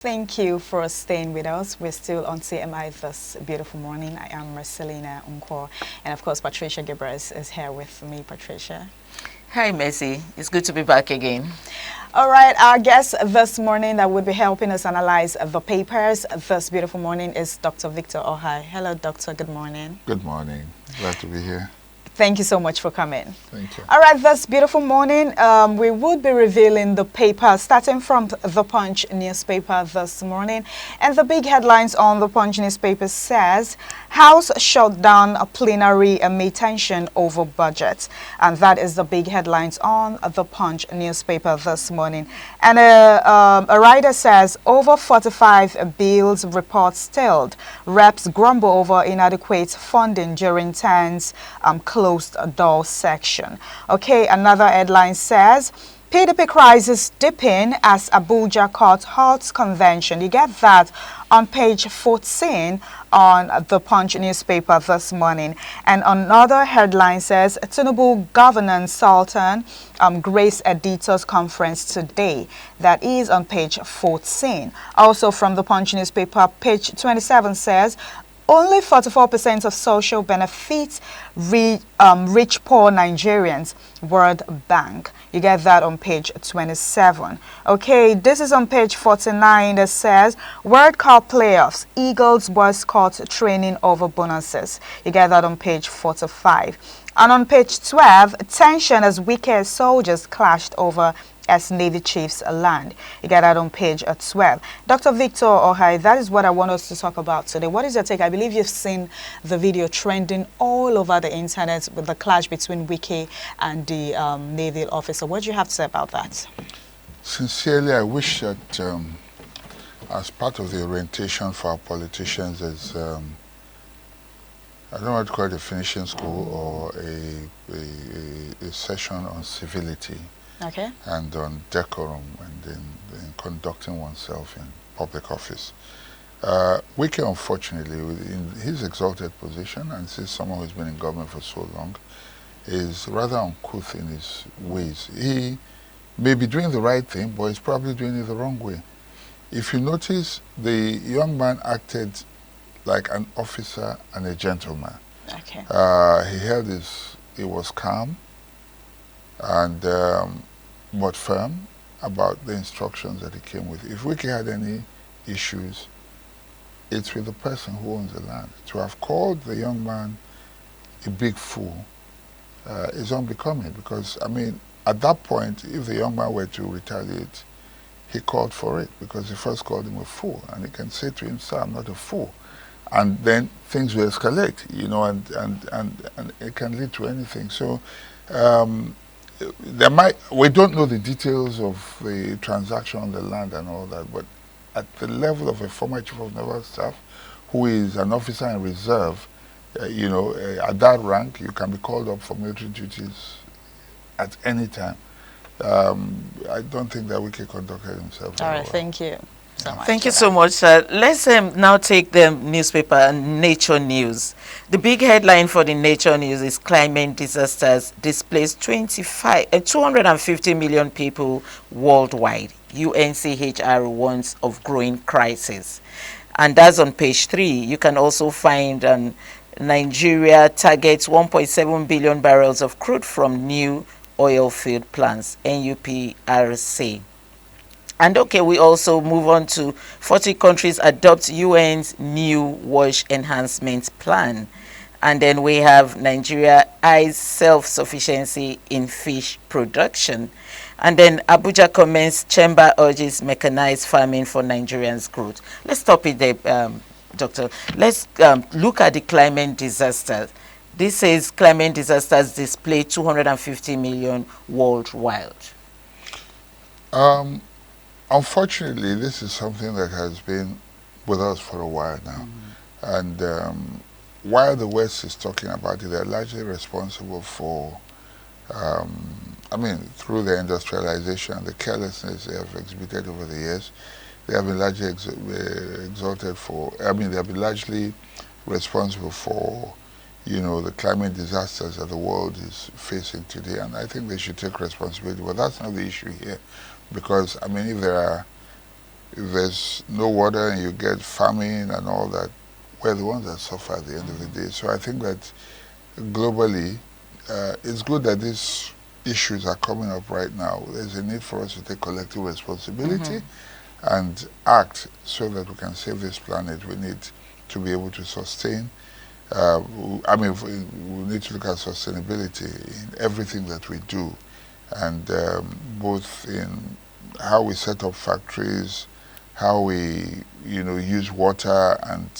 Thank you for staying with us. We're still on CMI this beautiful morning. I am Marcelina Unko, and of course, Patricia Gibras is here with me. Patricia. Hi, Mercy. It's good to be back again. All right, our guest this morning that will be helping us analyze the papers this beautiful morning is Dr. Victor Ohai. Hello, Doctor. Good morning. Good morning. Glad to be here. Thank you so much for coming. Thank you. All right, this beautiful morning, we would be revealing the paper starting from the Punch newspaper this morning. And the big headlines on the Punch newspaper says, House shut down a plenary amid tension over budget. And that is the big headlines on the Punch newspaper this morning. And a writer says, over 45 bills report stalled. Reps grumble over inadequate funding during tense closed door section. Okay, another headline says, PDP crisis deepen as Abuja court halts convention. You get that on page 14 on the Punch newspaper this morning. And another headline says, Tinubu Governance Sultan Grace Editors Conference today. That is on page 14. Also from the Punch newspaper, page 27 says, only 44% of social benefits reach poor Nigerians, World Bank. You get that on page 27. Okay, this is on page 49 that says, World Cup playoffs, Eagles boycott training over bonuses. You get that on page 45. And on page 12, tension as wicked soldiers clashed over as Navy chiefs land. You get that on page 12. Dr. Victor Ohai, that is what I want us to talk about today. What is your take? I believe you've seen the video trending all over the internet with the clash between Wike and the naval officer. What do you have to say about that? Sincerely, I wish that as part of the orientation for our politicians is, I don't know what to call it, a finishing school or a session on civility. Okay. And on decorum and in conducting oneself in public office. Wike, unfortunately, in his exalted position, and since someone who's been in government for so long, is rather uncouth in his ways. He may be doing the right thing, but he's probably doing it the wrong way. If you notice, the young man acted like an officer and a gentleman. Okay. He was calm and but firm about the instructions that he came with. If Wike had any issues, it's with the person who owns the land. To have called the young man a big fool is unbecoming because, I mean, at that point, if the young man were to retaliate, he called for it because he first called him a fool. And he can say to him, sir, I'm not a fool. And then things will escalate, you know, and it can lead to anything. So, we don't know the details of the transaction on the land and all that, but at the level of a former chief of naval staff who is an officer in reserve, at that rank, you can be called up for military duties at any time. I don't think that Wike conducted himself very All right, well. thank you so much. Thank you so much, sir. Let's now take the newspaper Nature News. The big headline for the Nature News is climate disasters displace 250 million people worldwide. UNCHR warns of growing crisis. And that's on page 3. You can also find Nigeria targets 1.7 billion barrels of crude from new oil field plants, NUPRC. And okay, we also move on to 40 countries adopt UN's new wash enhancement plan. And then we have Nigeria eyes self-sufficiency in fish production. And then Abuja commence chamber urges mechanized farming for Nigerians' growth. Let's stop it there, Doctor. Let's look at the climate disasters. This says climate disasters display 250 million worldwide. Unfortunately, this is something that has been with us for a while now. And while the West is talking about it, they're largely responsible for, through their industrialization, the carelessness they have exhibited over the years. They have been largely exalted for, they have been largely responsible for, the climate disasters that the world is facing today. And I think they should take responsibility. But that's not the issue here. Because, if there are If there's no water and you get famine and all that, we're the ones that suffer at the end of the day. So I think that globally, it's good that these issues are coming up right now. There's a need for us to take collective responsibility and act so that we can save this planet. We need to be able to sustain. I mean, we need to look at sustainability in everything that we do, and both in how we set up factories, how we, use water, and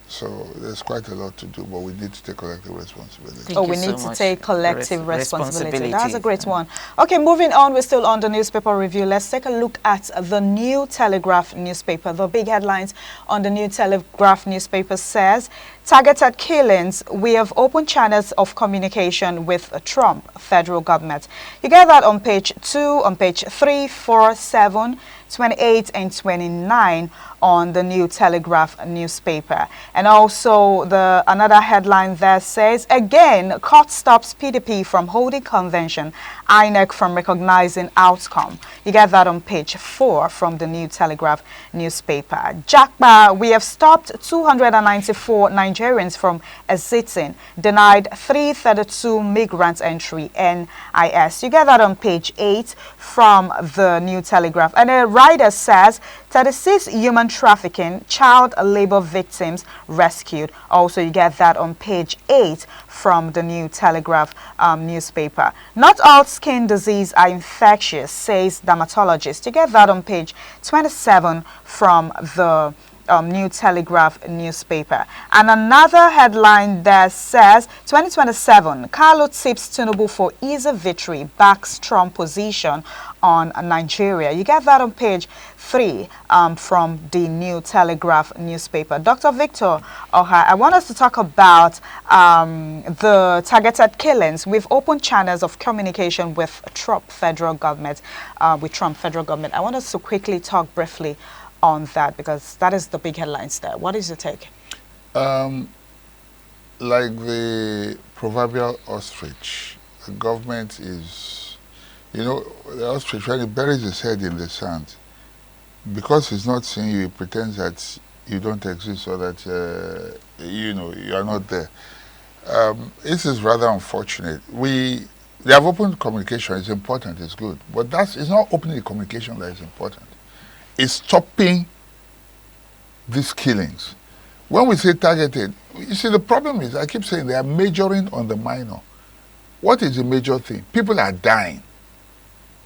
so there's quite a lot to do, but we need to take collective responsibility. Thank We you need so to much. take collective responsibility. That's a great Yeah. one. Okay, moving on, we're still on the newspaper review. Let's take a look at the New Telegraph newspaper. The big headlines on the New Telegraph newspaper says, targeted killings, we have opened channels of communication with Trump federal government. You get that on page 2, on page 3, 4, 7, 28 and 29 on the New Telegraph newspaper. And also another headline there says, again, court stops PDP from holding convention, INEC from recognizing outcome. You get that on page 4 from the New Telegraph newspaper. Jakba, we have stopped 294 Nigerians from exiting, denied 332 migrants entry, NIS. You get that on page 8 from the New Telegraph. And a writer says 36 human trafficking, child labor victims rescued. Also, you get that on page 8 from the New Telegraph newspaper. Not all skin disease are infectious, says dermatologist. You get that on page 27 from the New Telegraph newspaper. And another headline there says 2027, Carlo tips Tinubu for easy victory, backs Trump position on Nigeria. You get that on page 3 from the New Telegraph newspaper. Dr. Victor Oha, I want us to talk about the targeted killings. We've opened channels of communication with Trump federal government. I want us to quickly talk briefly on that, because that is the big headlines there. What is your take? Like the proverbial ostrich, the government is, the ostrich, when it buries its head in the sand, because it's not seeing you, it pretends that you don't exist or that, you are not there. This is rather unfortunate. They have open communication. It's important, it's good. But it's not opening the communication that is important. Is stopping these killings. When we say targeted, you see, the problem is, I keep saying they are majoring on the minor. What is the major thing? People are dying.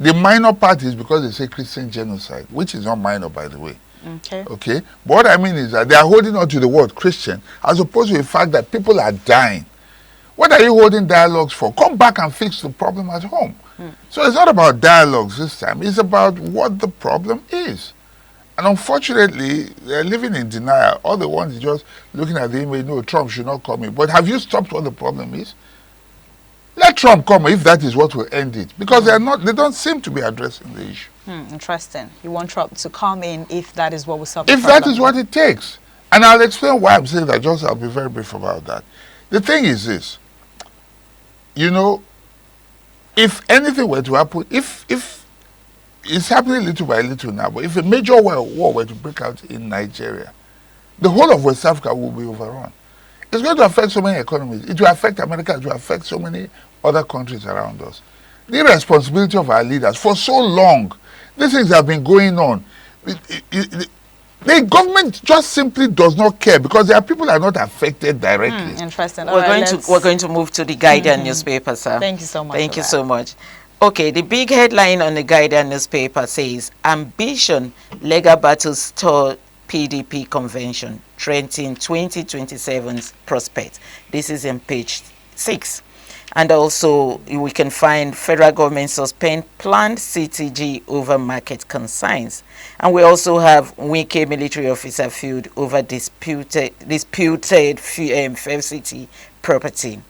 The minor part is because they say Christian genocide, which is not minor, by the way. Okay? But what I mean is that they are holding on to the word Christian as opposed to the fact that people are dying. What are you holding dialogues for? Come back and fix the problem at home. So it's not about dialogues this time. It's about what the problem is. And unfortunately, they're living in denial. All the ones just looking at the image, no, Trump should not come in. But have you stopped what the problem is? Let Trump come if that is what will end it. Because they don't seem to be addressing the issue. Interesting. You want Trump to come in if that is what will solve the problem. If that is what it takes. And I'll explain why I'm saying that. I'll be very brief about that. The thing is this. If anything were to happen, if it's happening little by little now, but if a major war were to break out in Nigeria, the whole of West Africa will be overrun. It's going to affect so many economies. It will affect America. It will affect so many other countries around us. The responsibility of our leaders, for so long, these things have been going on. The government just simply does not care because there are people that are not affected directly. Interesting. We're going to move to the Guardian newspaper, sir. Thank you so much. Thank you so much. Okay, the big headline on the Guardian newspaper says, ambition, legal battles stall PDP convention, Trenton 2027's prospect. This is on page 6. And also, we can find federal government suspend planned CTG over market consigns. And we also have Wike military officer field over disputed FCT property.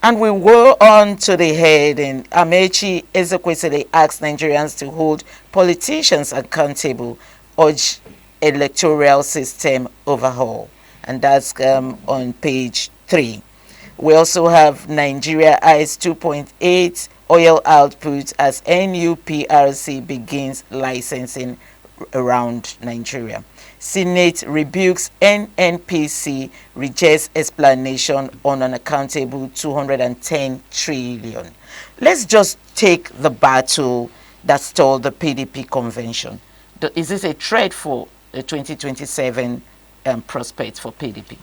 And we go on to the heading, Amechi Ezekwesili asks Nigerians to hold politicians accountable, urge electoral system overhaul. And that's on page 3. We also have Nigeria eyes 2.8 oil output as NUPRC begins licensing around Nigeria. Senate rebukes NNPC, rejects explanation on unaccountable 210 trillion. Let's just take the battle that stalled the PDP convention. Is this a threat for the 2027 prospects for PDP?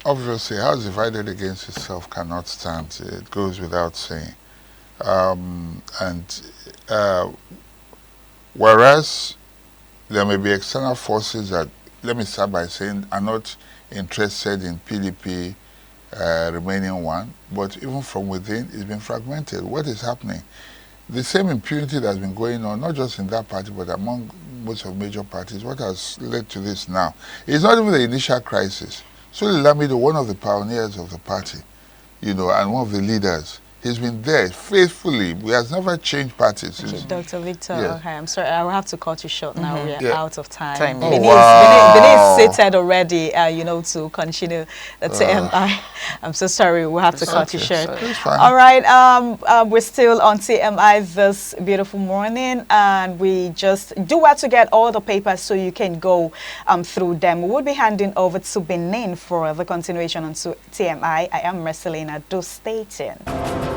Obviously, a house divided against itself cannot stand. It goes without saying. Whereas there may be external forces that, let me start by saying, are not interested in PDP remaining one, but even from within, it's been fragmented. What is happening? The same impunity that's been going on, not just in that party, but among most of major parties, what has led to this now? It's not even the initial crisis. Sule Lamido, one of the pioneers of the party, and one of the leaders, he's been there faithfully. He has never changed parties. Okay, Dr. Victor, Yeah. okay, I'm sorry, I will have to cut you short now. We are out of time. Oh, Benin is seated already, to continue the TMI. I'm so sorry, we'll have to cut you short. It's fine. All right, we're still on TMI this beautiful morning, and we just do well to get all the papers so you can go through them. We will be handing over to Benin for the continuation on TMI. I am Marcelina. Do stay tuned.